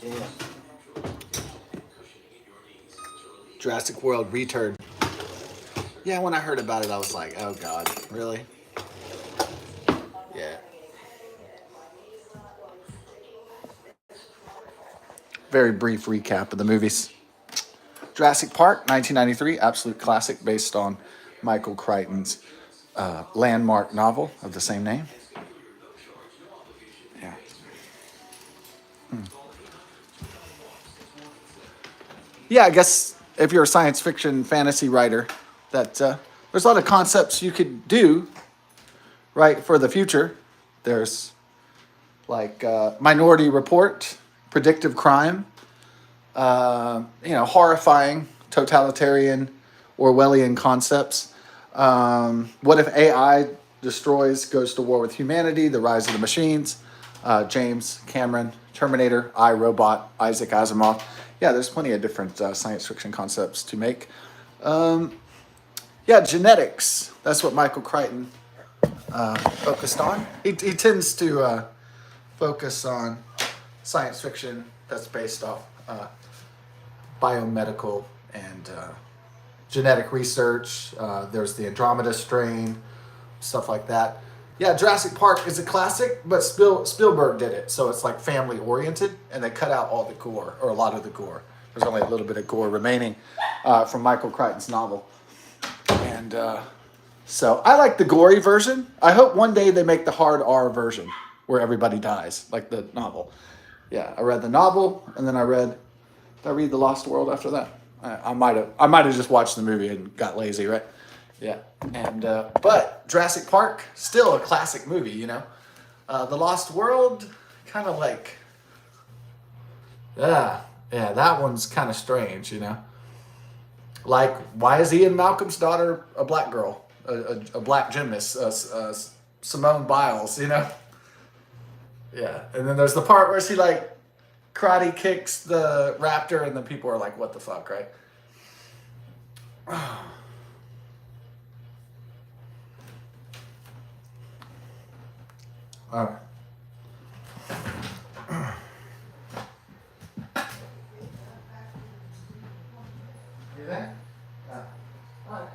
Yeah. Jurassic World Return. Yeah, when I heard about it, I was like, oh god, really? Yeah. Very brief recap of the movies. Jurassic Park, 1993, absolute classic based on Michael Crichton's landmark novel of the same name. Yeah. Yeah, I guess if you're a science fiction fantasy writer, that there's a lot of concepts you could do, right, for the future. There's like Minority Report, predictive crime, horrifying totalitarian Orwellian concepts. What if AI destroys, goes to war with humanity? The Rise of the Machines. James Cameron, Terminator, I, Robot, Isaac Asimov. Yeah, there's plenty of different science fiction concepts to make. Yeah, genetics. That's what Michael Crichton focused on. He tends to focus on science fiction that's based off biomedical and genetic research. There's the Andromeda strain, stuff like that. Yeah, Jurassic Park is a classic, but Spielberg did it, so it's like family oriented, and they cut out all the gore, or a lot of the gore. There's only a little bit of gore remaining from Michael Crichton's novel, and so I like the gory version. I hope one day they make the hard R version where everybody dies, like the novel. Yeah, I read the novel, and then did I read The Lost World after that? I might have just watched the movie and got lazy, right? Yeah, and but Jurassic Park still a classic movie, you know. The Lost World, kind of like, yeah, that one's kind of strange, you know. Like, why is Ian Malcolm's daughter a black girl, a black gymnast, Simone Biles, you know? Yeah, and then there's the part where she like karate kicks the raptor, and then people are like, "What the fuck," right? All right. You think? Yeah. All right.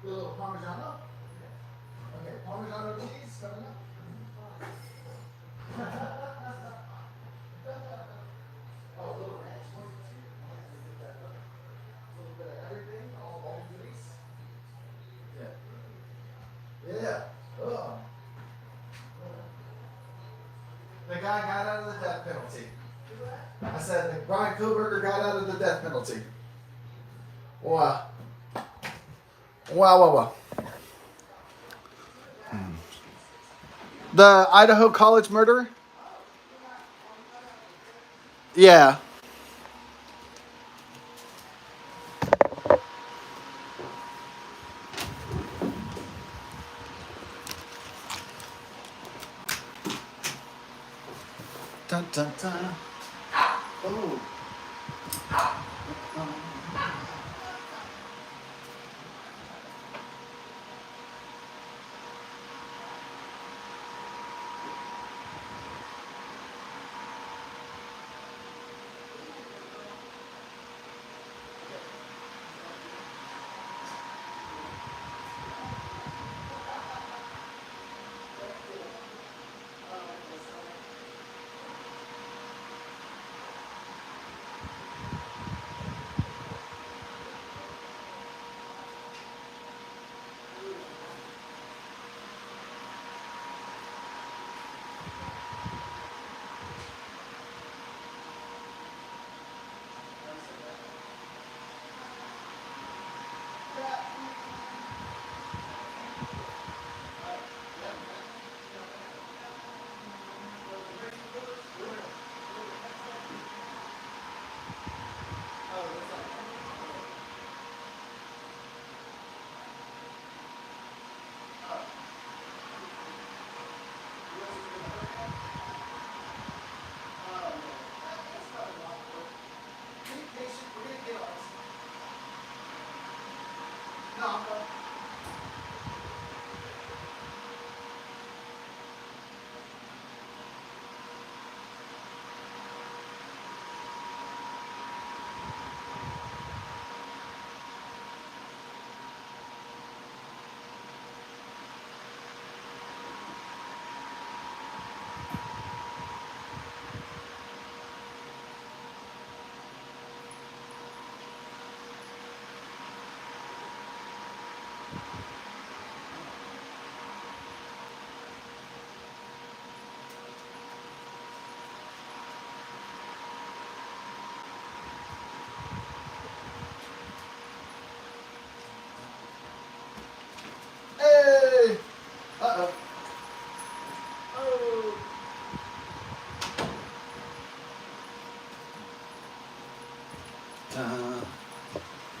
A little Parmigiano. Okay, Parmigiano cheese coming up. Oh, a little ranch. A little bit of everything, all goodies. Yeah. Yeah. Oh. The guy got out of the death penalty. I said the Brian Koberger got out of the death penalty. Wow. Wow. The Idaho college murderer? Yeah. Dun, dun, dun. Oh.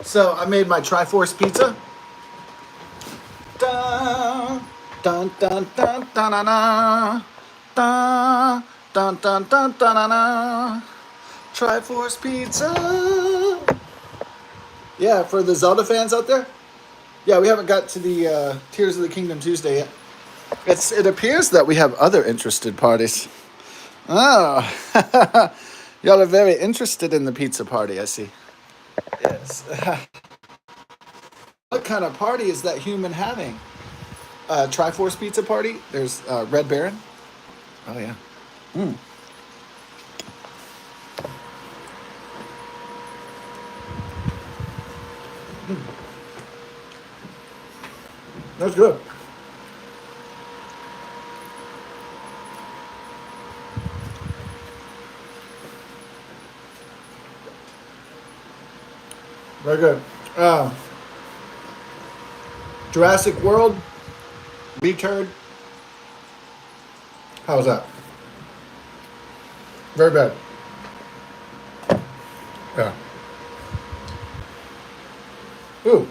So I made my Triforce pizza. Dun, dun, dun, dun, dun, dun, dun, dun, dun, dun, dun, dun, dun, dun. Triforce pizza. Yeah, for the Zelda fans out there. Yeah, we haven't got to the Tears of the Kingdom Tuesday yet. It appears that we have other interested parties. Oh, y'all are very interested in the pizza party, I see. Yes. What kind of party is that human having? Triforce pizza party? There's Red Baron. Oh, yeah. Mm. That's good. Very good. Jurassic World, Return. How's that? Very bad. Yeah. Ooh.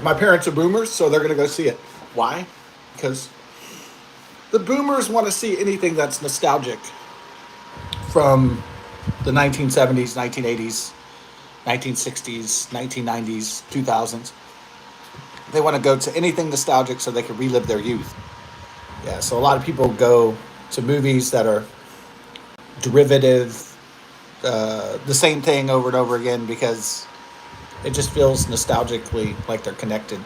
My parents are boomers, so they're going to go see it. Why? Because the boomers want to see anything that's nostalgic from the 1970s, 1980s, 1960s, 1990s, 2000s. They want to go to anything nostalgic so they can relive their youth. Yeah, so a lot of people go to movies that are derivative, the same thing over and over again because it just feels nostalgically like they're connected,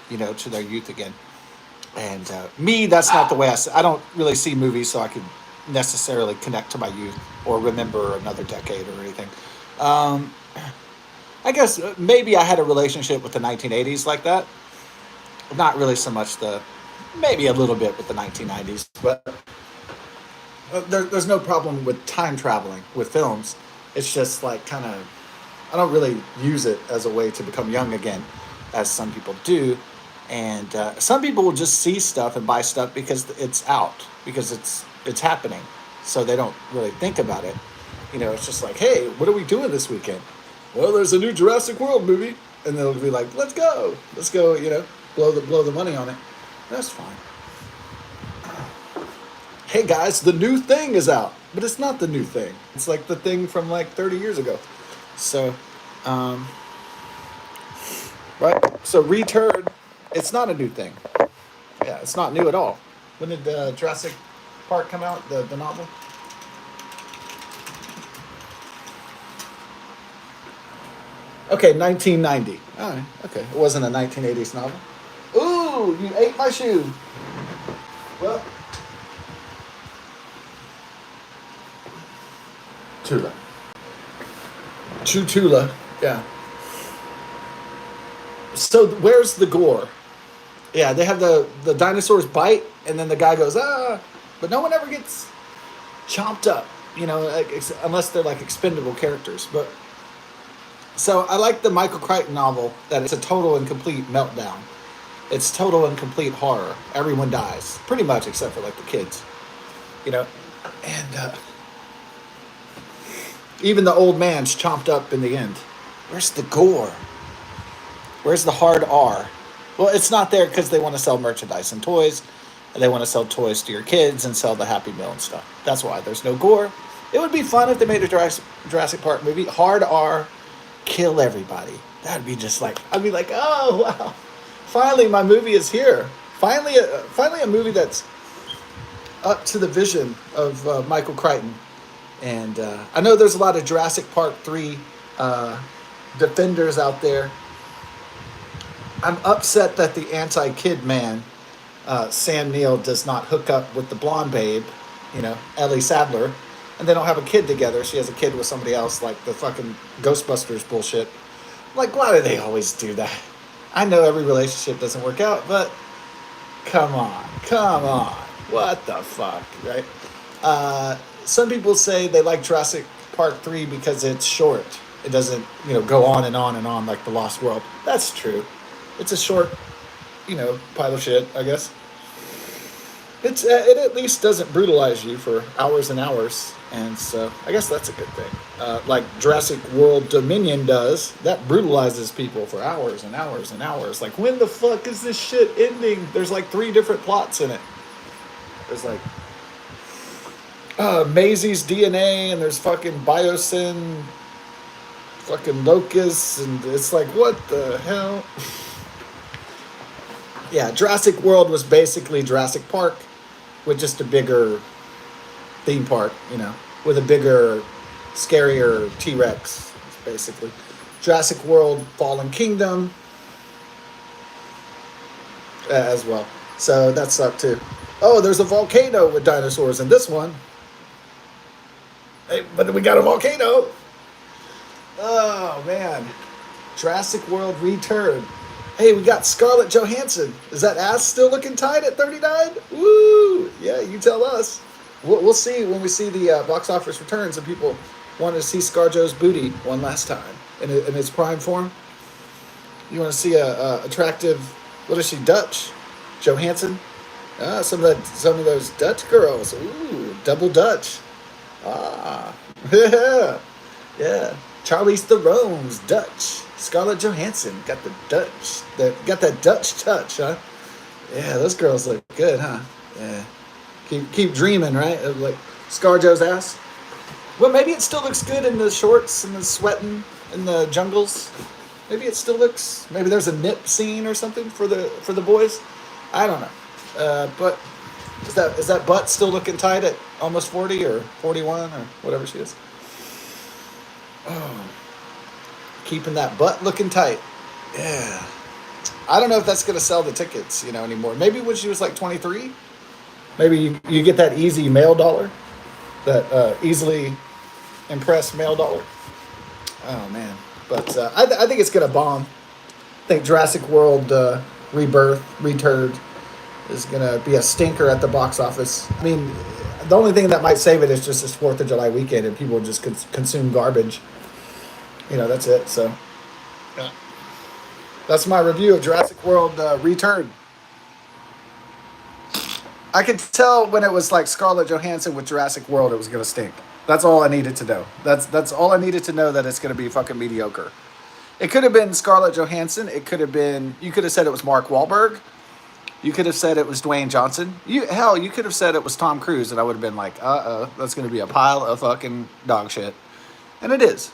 to their youth again. And me, that's not the way I don't really see movies so I can necessarily connect to my youth or remember another decade or anything. Um, I guess maybe I had a relationship with the 1980s like that. Not really so much maybe a little bit with the 1990s, but there's no problem with time traveling with films. It's just like kind of, I don't really use it as a way to become young again, as some people do. And some people will just see stuff and buy stuff because it's out, because it's happening. So they don't really think about it. It's just like, hey, what are we doing this weekend? Well, there's a new Jurassic World movie, and they'll be like, let's go, blow the money on it. That's fine. Hey guys, the new thing is out, but it's not the new thing. It's like the thing from like 30 years ago. So, right. So Return, it's not a new thing. Yeah, it's not new at all. When did Jurassic Park come out? The novel. Okay, 1990. All right. Okay, it wasn't a 1980s novel. Ooh, you ate my shoe. Well, Tula. Chutula. Yeah. So where's the gore? Yeah, they have the dinosaurs bite, and then the guy goes but no one ever gets chomped up, unless they're like expendable characters. But so I like the Michael Crichton novel that it's a total and complete meltdown. It's total and complete horror. Everyone dies, pretty much, except for like the kids, and even the old man's chomped up in the end. Where's the gore? Where's the hard R? Well, it's not there because they want to sell merchandise and toys. And they want to sell toys to your kids and sell the Happy Meal and stuff. That's why there's no gore. It would be fun if they made a Jurassic Park movie. Hard R, kill everybody. That'd be just like, I'd be like, oh, wow. Finally, my movie is here. Finally a movie that's up to the vision of Michael Crichton. And I know there's a lot of Jurassic Park 3 defenders out there. I'm upset that the anti-kid man, Sam Neill, does not hook up with the blonde babe, Ellie Sadler, and they don't have a kid together. She has a kid with somebody else, like the fucking Ghostbusters bullshit. Like, why do they always do that? I know every relationship doesn't work out, but come on. What the fuck, right? Some people say they like Jurassic Park 3 because it's short. It doesn't, go on and on and on like The Lost World. That's true. It's a short, pile of shit, I guess. It at least doesn't brutalize you for hours and hours, and so I guess that's a good thing. Like Jurassic World Dominion does, that brutalizes people for hours and hours and hours. Like, when the fuck is this shit ending? There's like 3 different plots in it. There's like Maisie's DNA, and there's fucking Biosyn, fucking locusts, and it's like, what the hell? Yeah, Jurassic World was basically Jurassic Park with just a bigger theme park, with a bigger, scarier T Rex, basically. Jurassic World Fallen Kingdom as well. So that sucked too. Oh, there's a volcano with dinosaurs in this one. Hey, but we got a volcano. Oh, man. Jurassic World Return. Hey, we got Scarlett Johansson. Is that ass still looking tight at 39? Woo! Yeah, you tell us. We'll see when we see the box office returns and people want to see ScarJo's booty one last time in its prime form. You want to see a attractive, what is she, Dutch? Johansson? Some of those Dutch girls. Ooh, double Dutch. Ah, yeah, yeah. Charlize Theron's Dutch. Scarlett Johansson got the Dutch. Got that Dutch touch, huh? Yeah, those girls look good, huh? Yeah. Keep dreaming, right? Of like ScarJo's ass. Well, maybe it still looks good in the shorts and the sweating in the jungles. Maybe it still looks. Maybe there's a nip scene or something for the boys. I don't know. But is that butt still looking tight at almost 40 or 41 or whatever she is? Oh, keeping that butt looking tight. Yeah. I don't know if that's gonna sell the tickets, anymore. Maybe when she was like 23. Maybe you get that easy male dollar, that easily impressed male dollar. Oh man, but I think it's gonna bomb. I think Jurassic World Rebirth, Return is gonna be a stinker at the box office. I mean, the only thing that might save it is just this 4th of July weekend, and people just consume garbage. That's it. So, yeah. That's my review of Jurassic World Return. I could tell when it was like Scarlett Johansson with Jurassic World, it was gonna stink. That's all I needed to know. That's all I needed to know, that it's gonna be fucking mediocre. It could have been Scarlett Johansson. It could have been. You could have said it was Mark Wahlberg. You could have said it was Dwayne Johnson. You could have said it was Tom Cruise, and I would have been like, that's gonna be a pile of fucking dog shit. And it is.